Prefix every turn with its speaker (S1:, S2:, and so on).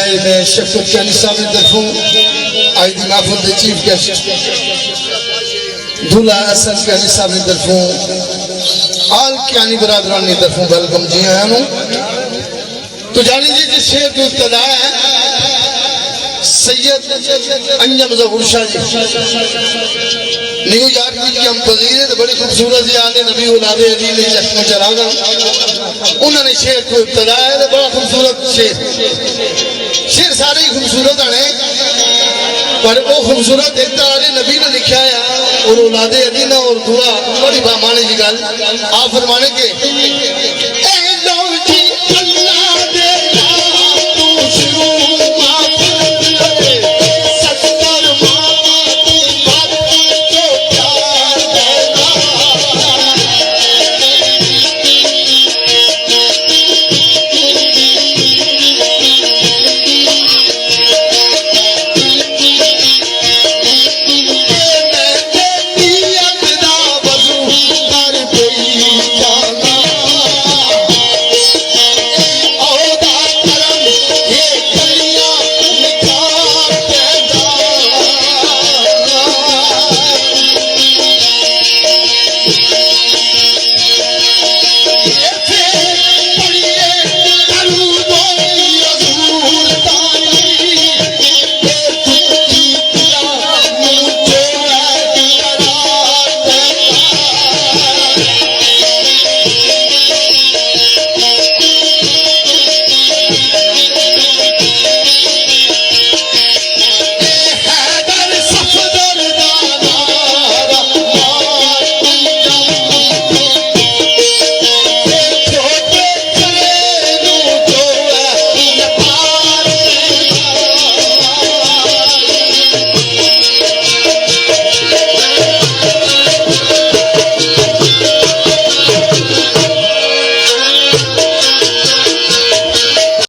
S1: آئے میں شفقت کیانی صاحب نے طرفوں آئی دی محفل دے چیف گیسٹ دھولا احسن کیانی صاحب نے طرفوں آل کیانی برادران نے طرفوں ویلکم جی آیا ہوں تو جانی جی جس شہر کو ابتدا ہے سید انجم ظہور شاہ جی نیو یارک کی ہم پذیر ہیں تو بڑی خوبصورت سے آلے نبی اولاد علی نے چشم چراغا انہوں نے شہر کو ابتدا ہے تو بڑا خوبصورت شہر سارے ہی خوبصورت آنے پر وہ خوبصورت ایک آلے نبی نے لکھا ہے اور اولاد علی نے اور دورا بڑی بامانے کی گل آپ فرمانے کے